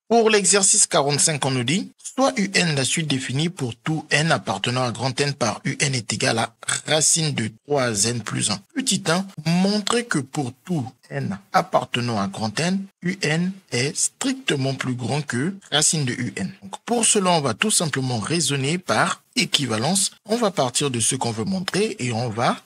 Pour l'exercice 45, on nous dit, soit UN, la suite définie pour tout n appartenant à grand N par UN est égal à racine de 3n plus 1. Petit 1, montrer que pour tout n appartenant à grand N, UN est strictement plus grand que racine de UN. Donc pour cela, on va tout simplement raisonner par équivalence. On va partir de ce qu'on veut montrer et on va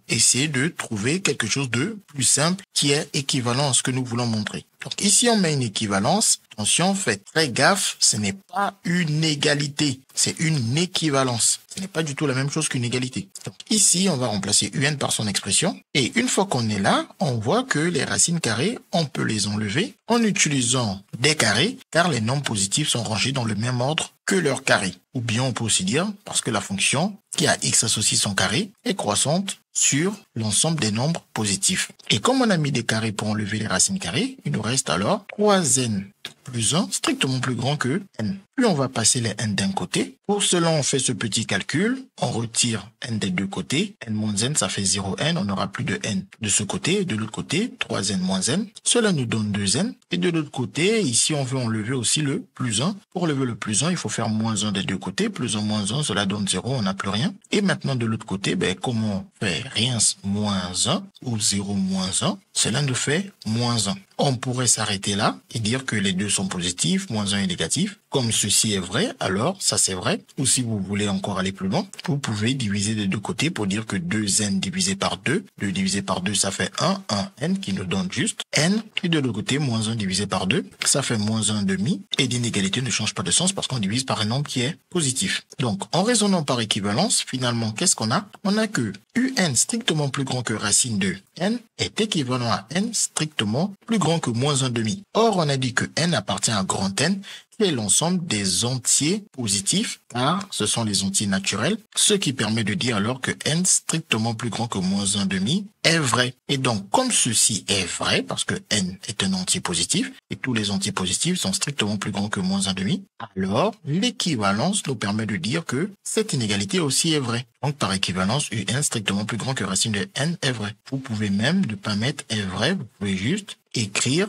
essayer de trouver quelque chose de plus simple qui est équivalent à ce que nous voulons montrer. Donc ici, on met une équivalence. Attention, faites très gaffe, ce n'est pas une égalité, c'est une équivalence. Ce n'est pas du tout la même chose qu'une égalité. Donc ici, on va remplacer UN par son expression. Et une fois qu'on est là, on voit que les racines carrées, on peut les enlever en utilisant des carrés, car les nombres positifs sont rangés dans le même ordre que leur carré. Ou bien on peut aussi dire, parce que la fonction qui a x associé son carré est croissante sur l'ensemble des nombres positifs. Et comme on a mis des carrés pour enlever les racines carrées, il nous reste alors 3n plus 1, strictement plus grand que n. Puis on va passer les n d'un côté. Pour cela, on fait ce petit calcul. On retire n des deux côtés. n moins n, ça fait 0n. On n'aura plus de n de ce côté. Et de l'autre côté, 3n moins n. Cela nous donne 2n. Et de l'autre côté, ici, on veut enlever aussi le plus 1. Pour enlever le plus 1, il faut faire moins 1 des deux côtés. Plus 1 moins 1, cela donne 0. On n'a plus rien. Et maintenant, de l'autre côté, comme on fait rien moins 1 ou 0 moins 1, cela nous fait moins 1. On pourrait s'arrêter là et dire que les deux sont positifs, moins 1 est négatif. Comme ceci est vrai, alors ça c'est vrai. Ou si vous voulez encore aller plus loin, vous pouvez diviser des deux côtés pour dire que 2n divisé par 2, 2 divisé par 2 ça fait 1 n qui nous donne juste n. Et de l'autre côté, moins 1 divisé par 2, ça fait moins 1 demi. Et l'inégalité ne change pas de sens parce qu'on divise par un nombre qui est positif. Donc en raisonnant par équivalence, finalement qu'est-ce qu'on a? On a que un strictement plus grand que racine de n est équivalent à n strictement plus grand que moins 1 demi. Or, on a dit que n appartient à grand N, qui est l'ensemble des entiers positifs, car ce sont les entiers naturels, ce qui permet de dire alors que n strictement plus grand que moins 1 demi est vrai. Et donc, comme ceci est vrai, parce que n est un entier positif, et tous les entiers positifs sont strictement plus grands que moins 1 demi, alors l'équivalence nous permet de dire que cette inégalité aussi est vraie. Donc, par équivalence, un strictement plus grand que racine de n est vrai. Vous pouvez même ne pas mettre est vrai, vous pouvez juste écrire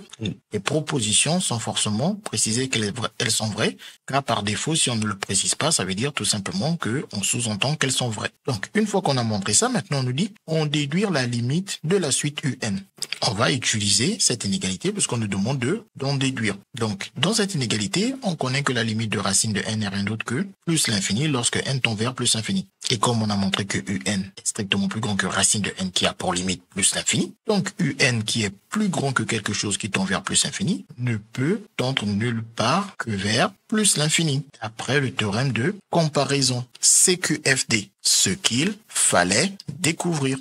les propositions sans forcément préciser qu'elles sont vraies, car par défaut, si on ne le précise pas, ça veut dire tout simplement qu'on sous-entend qu'elles sont vraies. Donc, une fois qu'on a montré ça, maintenant on nous dit, on déduire la limite de la suite un. On va utiliser cette inégalité puisqu'on nous demande d'en déduire. Donc, dans cette inégalité, on connaît que la limite de racine de n n'est rien d'autre que plus l'infini lorsque n tend vers plus l'infini. Et comme on a montré que un est strictement plus grand que racine de n qui a pour limite plus l'infini, donc un qui est plus grand que quelque chose qui tend vers plus l'infini ne peut tendre nulle part que vers plus l'infini. Après le théorème de comparaison CQFD, ce qu'il fallait découvrir.